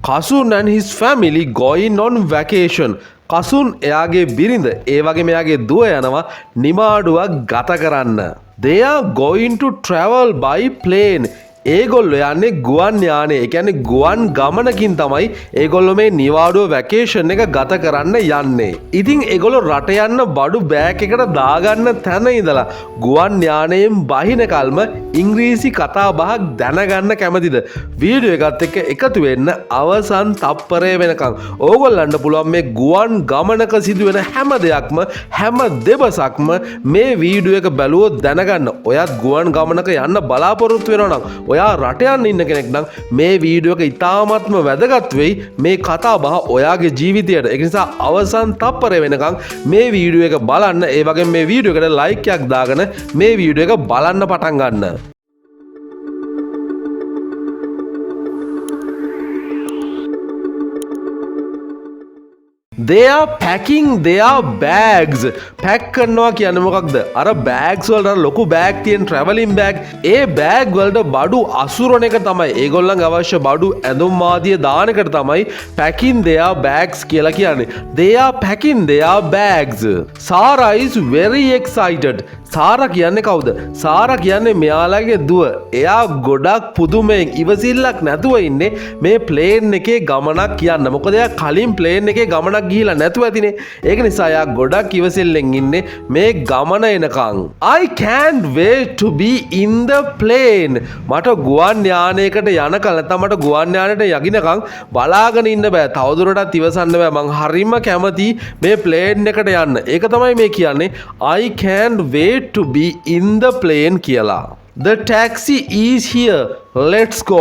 Kasun and his family going on vacation. Kasun එයාගේ බිරිඳ ඒ වගේම එයාගේ දුව යනවා නිමාඩුවක් ගත කරන්න. They are going to travel by plane. ඒගොල්ලෝ යන්නේ ගුවන් යානේ. ඒ කියන්නේ ගුවන් ගමනකින් තමයි ඒගොල්ලෝ මේ නිවාඩුව වැකේෂන් එක ගත කරන්න යන්නේ. ඉතින් ඒගොල්ලෝ රට යන්න බඩු බෑග් එකට දාගන්න තැන ඉඳලා ගුවන් යානයෙන් බහින කල්ම ඉංග්‍රීසි කතා බහක් දැනගන්න කැමතිද? වීඩියෝ එකත් එක්ක එකතු වෙන්න අවසන් තප්පරය වෙනකන්. ඕගොල්ලන්ට පුළුවන් මේ ගුවන් ගමනක සිදුවෙන හැම දෙයක්ම හැම දෙබසක්ම මේ වීඩියෝ එක බැලුවොත් දැනගන්න. ඔයත් ගුවන් ගමනක යන්න බලාපොරොත්තු වෙනවා නම් ඔයා රට යන්න ඉන්න කෙනෙක් නම් මේ වීඩියෝ එක ඉතාමත්ම වැදගත් වෙයි මේ කතා බහ ඔයාගේ ජීවිතයට. ඒ නිසා අවසන් තප්පරය වෙනකන් මේ වීඩියෝ එක බලන්න. ඒ වගේම මේ වීඩියෝ එකට ලයික් එකක් දාගෙන මේ වීඩියෝ එක බලන්න පටන් ගන්න. They are packing their bags. Pack කරනවා කියන්නේ මොකක්ද? අර bags වලට අර ලොකු bag තියෙන travelling bag. ඒ bag වලට බඩු අසුරන එක තමයි. ඒගොල්ලන්ගේ අවශ්‍ය බඩු ඇඳුම් ආදිය දාන එකට තමයි packing their bags කියලා කියන්නේ. They are packing their bags. Sarah is very excited. සාරා කියන්නේ කවුද? සාරා කියන්නේ මෙයාලගේ දුව. එයා ගොඩක් පුදුමයෙන් ඉවසිල්ලක් නැතුව ඉන්නේ මේ ප්ලේන් එකේ ගමනක් යන්න. මොකද එයා කලින් ප්ලේන් එකේ ගමනක් ගිහිලා නැතුව ඇතිනේ. ඒක නිසා එයා ගොඩක් ඉවසිල්ලෙන් ඉන්නේ මේ ගමන එනකන්. I can't wait to be in the plane. මට ගුවන් යානයකට යනකල් නැත්නම් මට ගුවන් යානයට යගිනකන් බලාගෙන ඉන්න බෑ. තවදුරටත් ඉවසන්න බෑ. මං හරිම කැමති මේ ප්ලේන් එකට යන්න. ඒක තමයි මේ කියන්නේ I can't wait to be in the plane කියලා. The taxi is here. Let's go.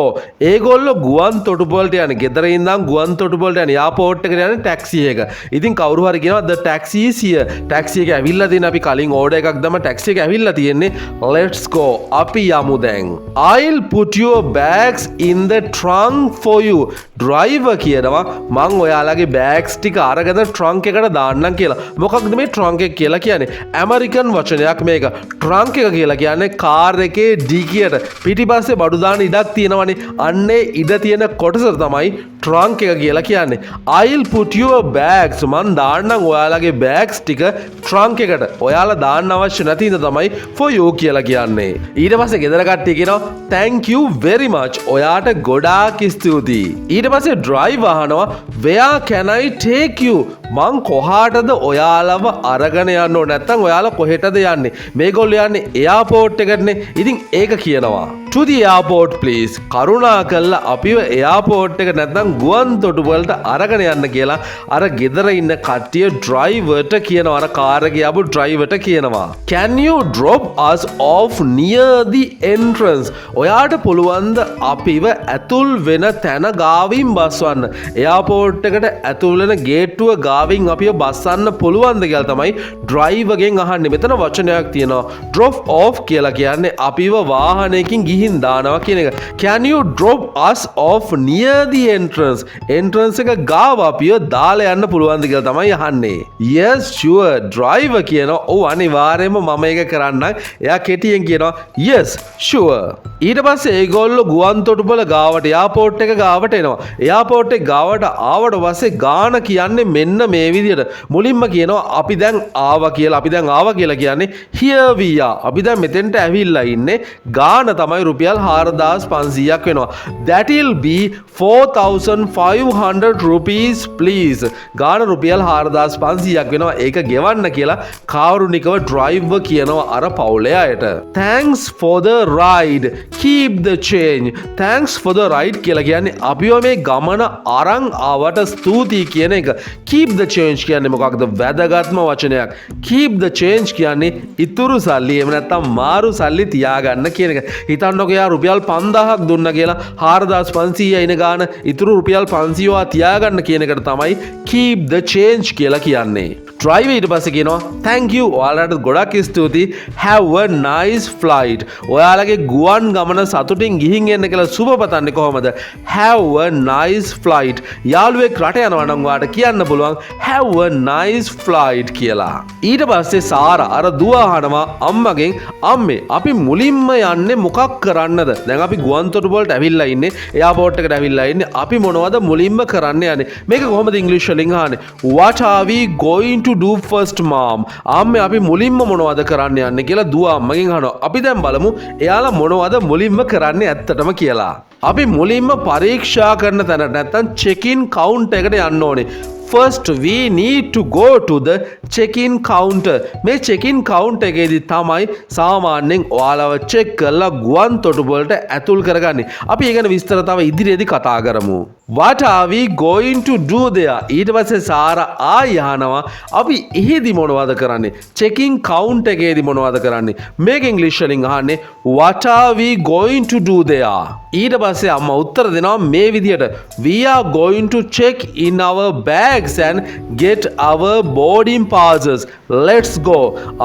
ඒගොල්ලෝ ගුවන් තොටුපළට යන්නේ. ගෙදර ඉඳන් ගුවන් තොටුපළට යන්නේ. එයාපෝට් එකට යන්නේ ටැක්සි එක. ඉතින් කවුරු හරි කියනවා the taxi is here. Taxi එක ඇවිල්ලා තියෙන අපි කලින් ඕඩර් එකක් දැම්ම ටැක්සි එක ඇවිල්ලා තියෙන්නේ. Let's go. අපි යමු දැන්. I'll put your bags in the trunk for you. driver කියනවා මං ඔයාලගේ bags ටික අරගෙන trunk එකට දාන්නම් කියලා. මොකක්ද මේ trunk එක කියලා කියන්නේ? ඇමරිකන් වචනයක් මේක. trunk එක කියලා කියන්නේ කාර් එකේ ඩිකියට පිටිපස්සේ බඩු දාන ඉඩක් තියෙනවනේ. අන්නේ ඉඩ තියෙන කොටස තමයි trunk එක කියලා කියන්නේ. I'll put your bags. මන් දාන්නම් ඔයාලගේ bags ටික trunk එකට. ඔයාලා දාන්න අවශ්‍ය නැති ඉඳ තමයි for you කියලා කියන්නේ. ඊට පස්සේ ගෙදර කට්ටිය කියනවා thank you very much. ඔයාට ගොඩාක් ස්තුතියි. ඊට පස්සේ driver අහනවා where can I take you? මං කොහාටද ඔයාලව අරගෙන යන්න ඕනේ? නැත්නම් ඔයාලා කොහෙටද යන්නේ? මේගොල්ලෝ යන්නේ එයාපෝට් එකටනේ. ඉතින් ඒක කියනවා to the airport please. කරුණා කරලා අපිව එයාපෝට් එක නැත්නම් ගුවන් තොටුපළට අරගෙන යන්න කියලා අර ගෙදර ඉන්න කට්ටිය driverට කියනවා. අර කාර් එකේ ආපු driverට කියනවා can you drop us off near the entrance? ඔයාට පුළුවන්ද අපිව ඇතුල් වෙන තැන ගාවින් බස්වන්න? එයාපෝට් එකට ඇතුල් වෙන ගේට්ටුව ගාවින් අපිව බස්සන්න පුළුවන්ද කියලා තමයි driverගෙන් අහන්නේ. මෙතන වචනයක් තියෙනවා drop off කියලා කියන්නේ අපිව වාහනයකින් ගිහින් දානවා කියන එක. Can you drop us off near the entrance? entrance එක ගාව අපිව දාලා යන්න පුළුවන්ද කියලා තමයි අහන්නේ. Yes sure. driver කියනවා ඔව් අනිවාර්යයෙන්ම මම ඒක කරන්නම්. එයා කෙටියෙන් කියනවා yes sure. ඊට පස්සේ ඒගොල්ලෝ ගුවන් තොටුපළ ගාවට එයාපෝට් එක ගාවට එනවා. එයාපෝට් එක ගාවට ආවට පස්සේ ගාන කියන්නේ මෙන්න මේ විදිහට. මුලින්ම කියනවා අපි දැන් ආවා කියලා. අපි දැන් ආවා කියලා කියන්නේ here we are. අපි දැන් මෙතෙන්ට ඇවිල්ලා ඉන්නේ. ගාන තමයි රුපියල් 4500ක් වෙනවා. That will be 4500 rupees please. ගාන රුපියල් 4500ක් වෙනවා. ඒක ගෙවන්න කියලා කාරුණිකව driver කියනවා අර පවුලේ අයට. Thanks for the ride. Keep the change. Thanks for the ride කියලා කියන්නේ අපිව මේ ගමන අරන් ආවට ස්තුතියි කියන එක. Keep the change කියන්නේ මොකක්ද? වැදගත්ම වචනයක්. Keep the change කියන්නේ ඉතුරු සල්ලි එහෙම නැත්නම් මාරු සල්ලි තියාගන්න කියන එක. හිතන්නකෝ යා රුපියල් 5000ක් දුන්නා කියලා 4500 ඉන ගාන ඉතුරු රුපියල් 500 තියාගන්න කියන එකට තමයි keep the change කියලා කියන්නේ. driver ඊට පස්සේ කියනවා thank you ඔයාලට ගොඩක් ස්තුතියි have a nice flight ඔයාලගේ ගුවන් ගමන සතුටින් ගිහින් එන්න කියලා සුබ පතන්නේ කොහොමද have a nice flight යාළුවෙක් රට යනවා නම් ඔයාට කියන්න පුළුවන් have a nice flight කියලා ඊට පස්සේ සාරා අර දුව අහනවා අම්මගෙන් අම්මේ අපි මුලින්ම යන්නේ මොකක් කරන්නද දැන් අපි ගුවන් තොටුපළට ඇවිල්ලා ඉන්නේ එයාපෝට් එකට ඇවිල්ලා ඉන්නේ අපි මොනවද මුලින්ම කරන්න යන්නේ මේක කොහොමද ඉංග්‍රීසි වලින් අහන්නේ what are we going to do first mom අම්මේ අපි මුලින්ම මොනවද කරන්න යන්නේ කියලා දුව අම්මගෙන් අහනවා අපි දැන් බලමු එයාලා මොනවද මුලින්ම කරන්නේ ඇත්තටම කියලා අපි මුලින්ම පරීක්ෂා කරන තැනට නැත්තම් check in counter එකට යන්න ඕනේ First, we need to go to the check-in counter. මේ check-in counter එකේදී තමයි සාමාන්‍යයෙන් ඔයාලව check කරලා ගුවන් තොටුපළට ඇතුල් කරගන්නේ. අපි ඒ ගැන විස්තර තව ඉදිරියේදී කතා කරමු. What are we going to do there? ඊට පස්සේ සාරා ආයි අහනවා අපි එහෙදි මොනවද කරන්නේ? check-in counter එකේදී මොනවද කරන්නේ? මේක ඉංග්‍රීසි වලින් අහන්නේ What are we going to do there? ඊට පස්සේ අම්මා උත්තර දෙනවා මේ විදිහට We are going to check in our bag and get our boarding passes. Let's go.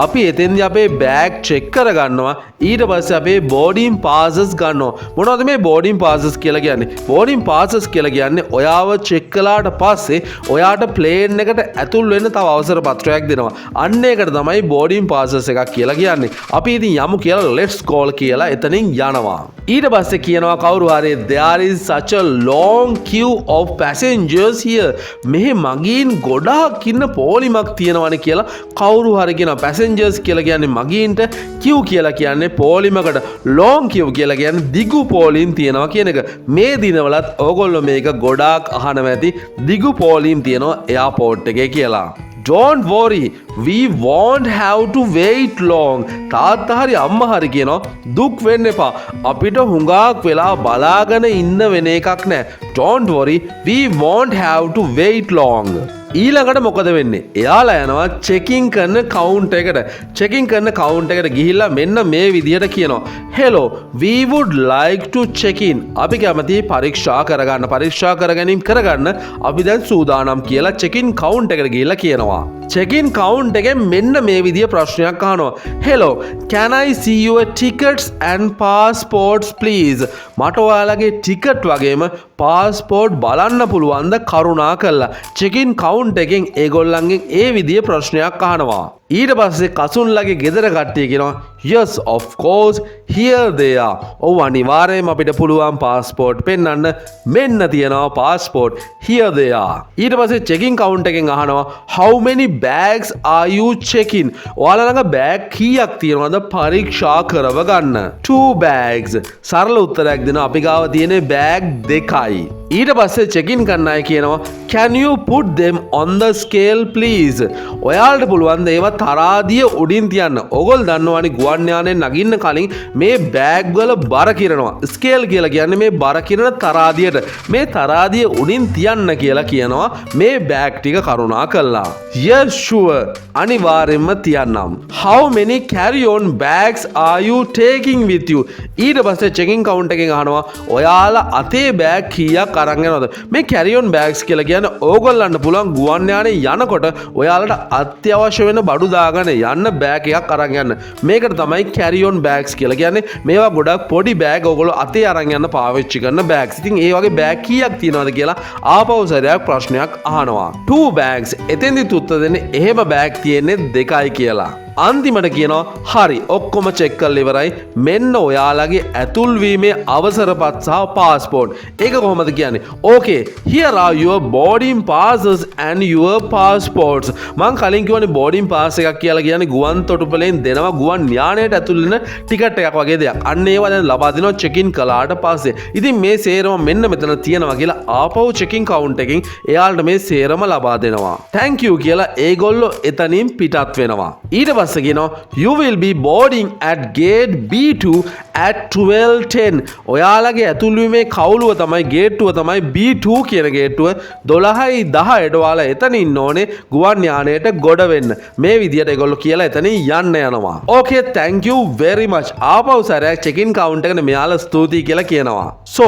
අපි එතෙන්දී අපේ බෑග් චෙක් කරගන්නවා. ඊට පස්සේ අපේ boarding passes ගන්නවා. මොනවද මේ boarding passes කියලා කියන්නේ? boarding passes කියලා කියන්නේ ඔයාව චෙක් කළාට පස්සේ ඔයාට ප්ලේන් එකට ඇතුල් වෙන්න තව අවසර පත්‍රයක් දෙනවා. අන්න ඒකට තමයි boarding passes එකක් කියලා කියන්නේ. අපි ඉතින් යමු කියලා let's go කියලා එතනින් යනවා. ඊට පස්සේ කියනවා කවුරු හරි there is such a long queue of passengers here. මෙහි මගීන් ගොඩාක් ඉන්න පෝලිමක් තියෙනවනේ කියලා කවුරු හරි කියනවා passengers කියලා කියන්නේ මගීන්ට queue කියලා කියන්නේ පෝලිමකට long queue කියලා කියන්නේ දිගු පෝලිම් තියෙනවා කියන එක මේ දිනවලත් ඕගොල්ලෝ මේක ගොඩාක් අහනවා ඇති දිගු පෝලිම් තියෙනවා එයාපෝට් එකේ කියලා Don't worry, we won't have to wait long. තාත්තා හරි අම්මා හරි කියනවා දුක් වෙන්න එපා. අපිට හුඟක් වෙලා බලාගෙන ඉන්න වෙන එකක් නෑ. Don't worry, we won't have to wait long. ඊළඟට මොකද වෙන්නේ? එයාලා යනවා චෙකින් කරන කවුන්ටර් එකට. චෙකින් කරන කවුන්ටර් එකට ගිහිල්ලා මෙන්න මේ විදියට කියනවා. Hello, we would like to check in. අපි කැමති පරීක්ෂා කරගන්න. පරීක්ෂා කරගැනීම කරගන්න අපි දැන් සූදානම් කියලා චෙකින් කවුන්ටර් එකට ගිහිල්ලා කියනවා. චෙකින් කවුන්ටර් එකෙන් මෙන්න මේ විදිය ප්‍රශ්නයක් අහනවා. Hello, can I see your tickets and passports please? මට ඔයාලගේ ටිකට් වගේම පාස්පෝර්ට් බලන්න පුළුවන්ද කරුණා කරලා. චෙකින් කවුන්ටර් එකෙන් ඒගොල්ලන්ගෙන් ඒ විදිය ප්‍රශ්නයක් අහනවා. ඊට පස්සේ කසුන්ලගේ ගෙදර කට්ටිය කියනවා yes of course here they are. ඔව් අනිවාර්යයෙන්ම අපිට පුළුවන් පාස්පෝර්ට් පෙන්වන්න මෙන්න තියෙනවා පාස්පෝර්ට් here they are. ඊට පස්සේ චෙකින් කවුන්ටර් එකෙන් අහනවා how many bags are you checking? ඔයාලා ළඟ බෑග් කීයක් තියෙනවද පරීක්ෂා කරව ගන්න? 2 bags. සරල උත්තරයක් දෙනවා අපි ගාව තියෙන බෑග් දෙකයි. ඊට පස්සේ චෙකින් කරන අය කියනවා can you put them on the scale please? ඔයාලට පුළුවන් ද ඒවා තරාදිය උඩින් තියන්න. ඕගොල්ලෝ දන්නවනේ ගුවන් යානේ නගින්න කලින් මේ බෑග් වල බර කිරනවා. ස්කේල් කියලා කියන්නේ මේ බර කිරන තරාදියට. මේ තරාදිය උඩින් තියන්න කියලා කියනවා මේ බෑග් ටික කරුණා කළා. Yes sure. අනිවාර්යෙන්ම තියන්නම්. How many carry on bags are you taking with you? ඊට පස්සේ චෙකින් කවුන්ටර් එකෙන් අහනවා ඔයාලා අතේ බෑග් කීයක් අරන් යනවද? මේ carry on bags කියලා කියන්නේ ඕගොල්ලන්ට පුළුවන් ගුවන් යානේ යනකොට ඔයාලට අත්‍යවශ්‍ය වෙන බඩු දාගෙන යන්න බෑග් එකක් අරන් යන්න. මේකට තමයි carry on bags කියලා කියන්නේ. මේවා ගොඩක් පොඩි බෑග් ඕගොල්ලෝ අතේ අරන් යන්න පාවිච්චි කරන බෑග්ස්. ඉතින් ඒ වගේ බෑග් කීයක් තියෙනවද කියලා ආපහු සැරයක් ප්‍රශ්නයක් අහනවා. 2 bags. එතෙන්දිත් උත්තර දෙන්නේ එහෙම බෑග් තියෙන්නේ 2යි කියලා. අන්තිමට කියනවා හරි ඔක්කොම චෙක් කරලා ඉවරයි මෙන්න ඔයාලගේ ඇතුල්වීමේ අවසරපත් සහ පාස්පෝර්ට්. ඒක කොහොමද කියන්නේ? Okay, here are your boarding passes and your passports. මං කලින් කිව්වනේ boarding pass එකක් කියලා කියන්නේ ගුවන් තොටුපළෙන් දෙනවා ගුවන් යානයට ඇතුල් වෙන ටිකට් එකක් වගේ දෙයක්. අන්න ඒවා දැන් ලබා දෙනවා check in කළාට පස්සේ. ඉතින් මේ සේරම මෙන්න මෙතන තියෙනවා කියලා ආපහු check in counter එකෙන් එයාලට මේ සේරම ලබා දෙනවා. Thank you කියලා ඒගොල්ලෝ එතනින් පිටත් වෙනවා. ඊට පස්සේ කියනවා you will be boarding at gate B2 at 12:10. ඔයාලගේ ඇතුළුවීමේ කවුළුව තමයි ගේට්ටුව තමයි B2 කියන ගේට්ටුව 12:10ට ඔයාලා එතන ඉන්න ඕනේ ගුවන් යානයට ගොඩ වෙන්න. මේ විදියට ඒගොල්ලෝ කියලා එතනින් යන්න යනවා. Okay, thank you very much. ආපහු සැරයක් check in counter එකට මෙයාලා ස්තුතියි කියලා කියනවා. So,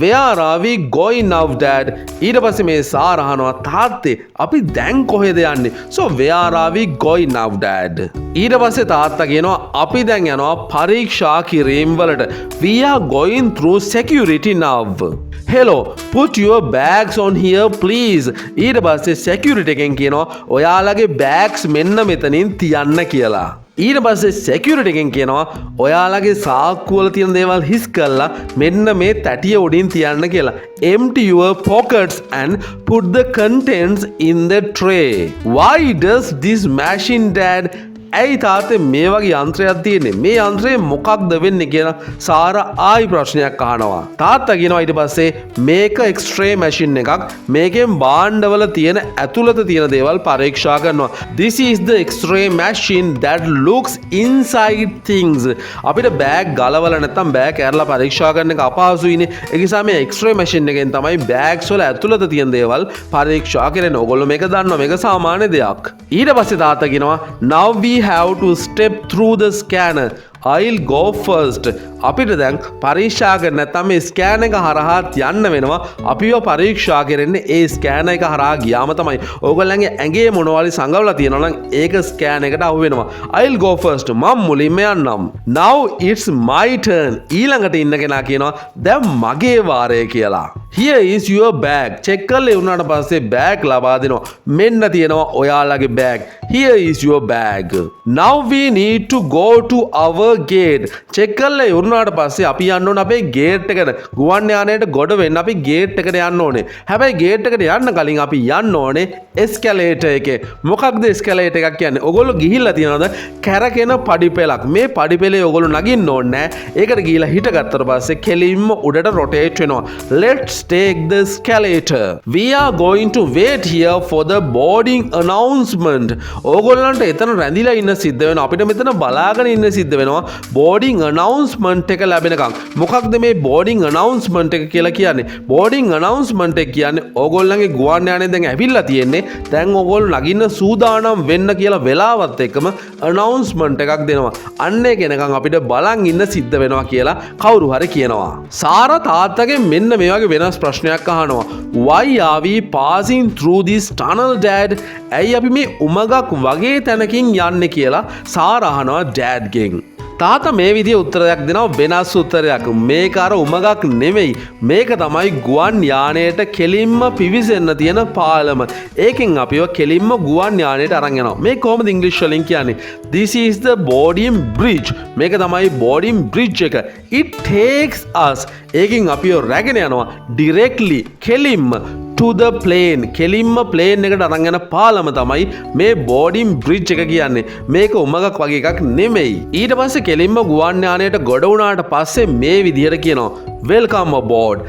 where are we going now dad? ඊට පස්සේ මේ සාර අහනවා තාත්තේ අපි දැන් කොහෙද යන්නේ? So, where are we going now dad? ඊට පස්සේ තාත්තා කියනවා අපි දැන් යනවා පරීක්ෂා කිරීම වලට. We are going through security now. Hello, put your bags on here please. ඊට පස්සේ security එකෙන් කියනවා ඔයාලගේ bags මෙන්න මෙතනින් තියන්න කියලා. ඊට පස්සේ security එකෙන් කියනවා ඔයාලගේ සාක්කුව වල තියෙන දේවල් හිස් කරලා මෙන්න මේ තැටිය උඩින් තියන්න කියලා. Empty your pockets and put the contents in the tray. Why does this machine dad? ඇයි තාත්තේ මේ වගේ යන්ත්‍රයක් තියෙන්නේ? මේ යන්ත්‍රේ මොකක්ද වෙන්නේ කියලා සාරා ආයි ප්‍රශ්නයක් අහනවා. තාත්තා කියනවා ඊට පස්සේ මේක එක්ස්රේ මැෂින් එකක්. මේකෙන් භාණ්ඩවල තියෙන ඇතුළත තියෙන දේවල් පරීක්ෂා කරනවා. This is the X-ray machine that looks inside things. අපිට බෑග් ගලවලා නැත්නම් බෑග් ඇරලා පරීක්ෂා කරන එක අපහසුයිනේ. ඒ නිසා මේ එක්ස්රේ මැෂින් එකෙන් තමයි බෑග්ස් වල ඇතුළත තියෙන දේවල් පරීක්ෂා කරන්නේ. ඕගොල්ලෝ මේක දන්නවා. මේක සාමාන්‍ය දෙයක්. ඊට පස්සේ තාත්තා කියනවා now we have to step through the scanner. I'll go first. අපිට දැන් පරීක්ෂා කරන්න නැත්නම් මේ ස්කෑන් එක හරහා යන්න වෙනවා. අපිව පරීක්ෂා කරන්නේ ඒ ස්කෑන් එක හරහා ගියාම තමයි. ඕගොල්ලන්ගේ ඇඟේ මොනවාරි සංගවලා තියෙනවා නම් ඒක ස්කෑන් එකට අහු වෙනවා. I'll go first. මම මුලින්ම යන්නම්. Now it's my turn. ඊළඟට ඉන්න කෙනා කියනවා දැන් මගේ වාරය කියලා. Here is your bag. check කරලා ඉවරනාට පස්සේ bag ලබා දෙනවා. මෙන්න තියෙනවා ඔයාලගේ bag. Here is your bag. Now we need to go to our gate. check කරලා ඉවරනාට පස්සේ අපි යන්න ඕනේ අපේ gate එකට. ගුවන් යානයට ගොඩ වෙන්න අපි gate එකට යන්න ඕනේ. හැබැයි gate එකට යන්න කලින් අපි යන්න ඕනේ escalator එකේ. මොකක්ද escalator එකක් කියන්නේ? ඔයගොල්ලෝ ගිහිල්ලා තියනවද කැරකෙන පඩිපෙලක්. මේ පඩිපෙලේ ඔයගොල්ලෝ නගින්න ඕනේ නැහැ. ඒකට ගිහිල්ලා හිටගත්තට පස්සේ කෙලින්ම උඩට rotate වෙනවා. Let's take the escalator. We are going to wait here for the boarding announcement. ඕගොල්ලන්ට එතන රැඳිලා ඉන්න සිද්ධ වෙනවා. අපිට මෙතන බලාගෙන ඉන්න සිද්ධ වෙනවා. boarding announcement එක ලැබෙනකම්. මොකක්ද මේ boarding announcement එක කියලා කියන්නේ? boarding announcement එක කියන්නේ ඕගොල්ලන්ගේ ගුවන් යානය දැන් ඇවිල්ලා තියෙන්නේ. දැන් ඕගොල්ලෝ නගින්න සූදානම් වෙන්න කියලා වෙලාවත් එක්කම announcement එකක් දෙනවා. අන්න ඒක එනකම් අපිට බලන් ඉන්න සිද්ධ වෙනවා කියලා කවුරු හරි කියනවා. සාරා තාත්තගෙන් මෙන්න මේ වගේ වෙනස් ප්‍රශ්නයක් අහනවා. Why are we passing through this tunnel dad? ඇයි අපි මේ උමගක් වගේ තැනකින් යන්නේ කියලා සාරා අහනවා dad ගෙන්. තාත්තා මේ විදිහේ උත්තරයක් දෙනවා වෙනස් උත්තරයක්. මේක අර උමගක් නෙමෙයි. මේක තමයි ගුවන් යානයට කෙලින්ම පිවිසෙන්න තියෙන පාලම. ඒකෙන් අපිව කෙලින්ම ගුවන් යානයට අරන් යනවා. මේ කොහොමද ඉංග්‍රීසි වලින් කියන්නේ? This is the boarding bridge. මේක තමයි boarding bridge එක. It takes us. ඒකෙන් අපිව රැගෙන යනවා directly කෙලින්ම to the plane. කෙලින්ම plane එකට අරන් යන පාලම තමයි මේ boarding bridge එක කියන්නේ. මේක උමගක් වගේ එකක් නෙමෙයි. ඊට පස්සේ කෙලින්ම ගුවන් යානයට ගොඩ වුණාට පස්සේ මේ විදිහට කියනවා welcome aboard.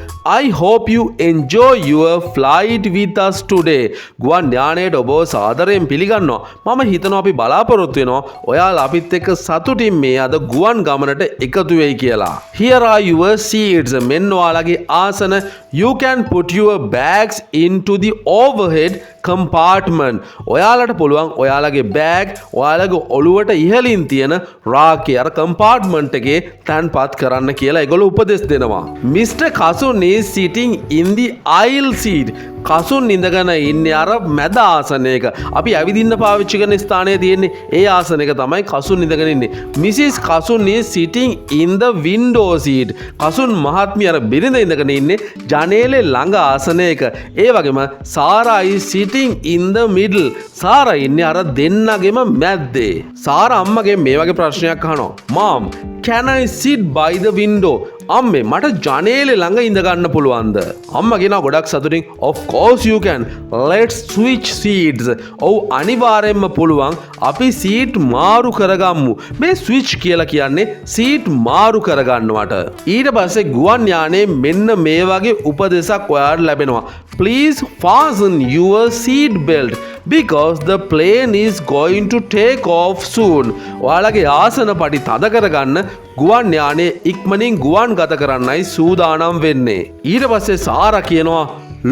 I hope you enjoy your flight with us today. ගුවන් යානයට ඔබව සාදරයෙන් පිළිගන්නවා. මම හිතනවා අපි බලාපොරොත්තු වෙනවා ඔයාලා අපිත් එක්ක සතුටින් මේ අද ගුවන් ගමනට එකතු වෙයි කියලා. Here are your seats. මෙන්න ඔයාලගේ ආසන. You can put your bags into the overhead compartment. ඔයාලට පුළුවන් ඔයාලගේ බෑග් ඔයාලගේ ඔළුවට ඉහළින් තියෙන රාකේ අර compartment එකේ තැන්පත් කරන්න කියලා ඒගොල්ලෝ උපදෙස් දෙනවා. Mr. Kasun is sitting in the aisle seat. Kasun ඉඳගෙන ඉන්නේ අර මැද ආසනයක. අපි ඇවිදින්න පාවිච්චි කරන ස්ථානයේ තියෙන්නේ ඒ ආසනයක තමයි කසුන් ඉඳගෙන ඉන්නේ. Mrs. Kasun is sitting in the window seat. Kasun මහත්මිය අර බිරිඳ ඉඳගෙන ඉන්නේ ජනේලේ ළඟ ආසනයක. ඒ වගේම Sarah is sitting in the middle. සාරා ඉන්නේ අර දෙන්නගෙම මැද්දේ. සාරා අම්මගෙන් මේ වගේ ප්‍රශ්නයක් අහනවා. Mom, can I sit by the window? අම්මේ මට ජනේලේ ළඟ ඉඳ ගන්න පුළුවන්ද? අම්මා කියනවා ගොඩක් සතුටින් of course you can. Let's switch seats. ඔව් අනිවාර්යෙන්ම පුළුවන්. අපි සීට් මාරු කරගමු. මේ ස්විච් කියලා කියන්නේ සීට් මාරු කරගන්නවට. ඊට පස්සේ ගුවන් යානයේ මෙන්න මේ වගේ උපදේශක් ඔයාලට ලැබෙනවා. please fasten your seat belt because the plane is going to take off soon. ඔයාලගේ ආසන පටි තද කරගන්න ගුවන් යානය ඉක්මනින් ගුවන් ගත කරන්නයි සූදානම් වෙන්නේ. ඊට පස්සේ සාරා කියනවා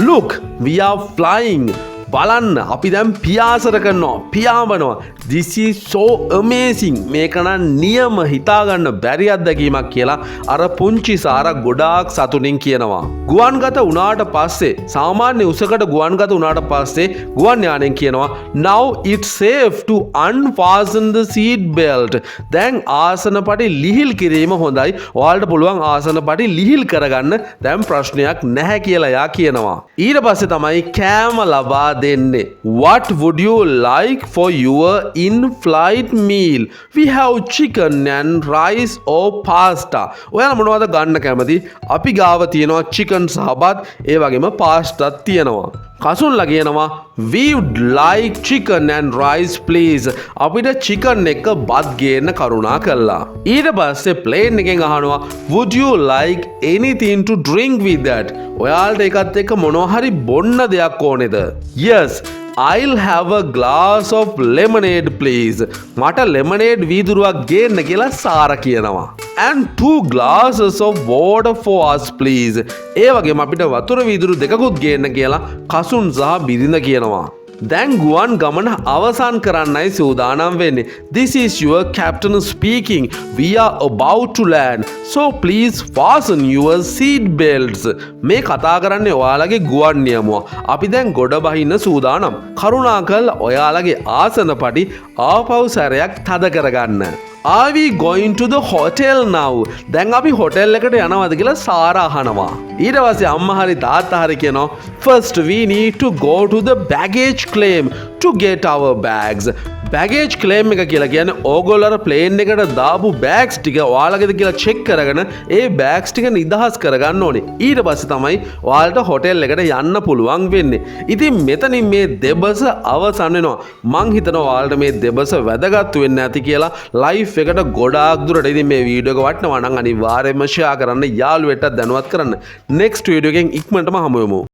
look we are flying. බලන්න අපි දැන් පියාසර කරනවා පියාඹනවා. This is so amazing. මේක නම් නියම හිතාගන්න බැරි අත්දැකීමක් කියලා අර පුංචි සාරා ගොඩාක් සතුටින් කියනවා. ගුවන්ගත වුණාට පස්සේ සාමාන්‍ය උසකට ගුවන්ගත වුණාට පස්සේ ගුවන් යානෙන් කියනවා now it's safe to unfasten the seat belt. දැන් ආසන පටි ලිහිල් කිරීම හොඳයි. ඔයාලට පුළුවන් ආසන පටි ලිහිල් කරගන්න දැන් ප්‍රශ්නයක් නැහැ කියලා යා කියනවා. ඊට පස්සේ තමයි කෑම ලබා දෙන්නේ. What would you like for your in-flight meal? We have chicken and rice or pasta. ඔයාලා මොනවද ගන්න කැමති? අපි ගාව තියෙනවා chicken සහ බත්, ඒ වගේම පාස්තාත් තියෙනවා. කසුන්ලා කියනවා we would like chicken and rice please. අපිට chicken එක බත් ගේන්න කරුණා කළා. ඊට පස්සේ plane එකෙන් අහනවා would you like anything to drink with that? ඔයාලට ඒකත් එක්ක මොනවා හරි බොන්න දෙයක් ඕනේද? Yes, I'll have a glass of lemonade please. මට lemonade වීදුරුවක් ගේන්න කියලා සාරා කියනවා. And 2 glasses of water for us please. ඒ වගේම අපිට වතුර වීදුරු දෙකකුත් ගේන්න කියලා කසුන් සහ බිරිඳ කියනවා. දැන් ගුවන් ගමන අවසන් කරන්නයි සූදානම් වෙන්නේ. This is your captain speaking. We are about to land. So please fasten your seat belts. මේ කතා කරන්නේ ඔයාලගේ ගුවන් නියමුව. අපි දැන් ගොඩ බහින්න සූදානම්. කරුණාකරලා ඔයාලගේ ආසන පටි ආපහු සැරයක් තද කරගන්න. Are we going to the hotel now? දැන් අපි හොටෙල් එකට යනවද කියලා සාරා අහනවා. ඊට පස්සේ අම්මා හරි තාත්තා හරි කියනවා first we need to go to the baggage claim to get our bags. baggage claim එක කියලා කියන්නේ ඕගොල්ලෝ අර ප්ලේන් එකට දාපු bags ටික ඔයාලගේද කියලා check කරගෙන ඒ bags ටික නිදහස් කරගන්න ඕනේ. ඊට පස්සේ තමයි ඔයාලට හොටෙල් එකට යන්න පුළුවන් වෙන්නේ. ඉතින් මෙතනින් මේ දෙබස අවසන් වෙනවා. මං හිතනවා ඔයාලට මේ දෙබස වැදගත් වෙන්න ඇති කියලා. ලයිෆ් එකට ගොඩාක් දුරට ඉතින් මේ වීඩියෝ එක වටනවා නම් අනිවාර්යයෙන්ම ෂෙයා කරන්න යාළුවෙටත් දැනුවත් කරන්න. next වීඩියෝ එකෙන් ඉක්මනටම හමු වෙමු.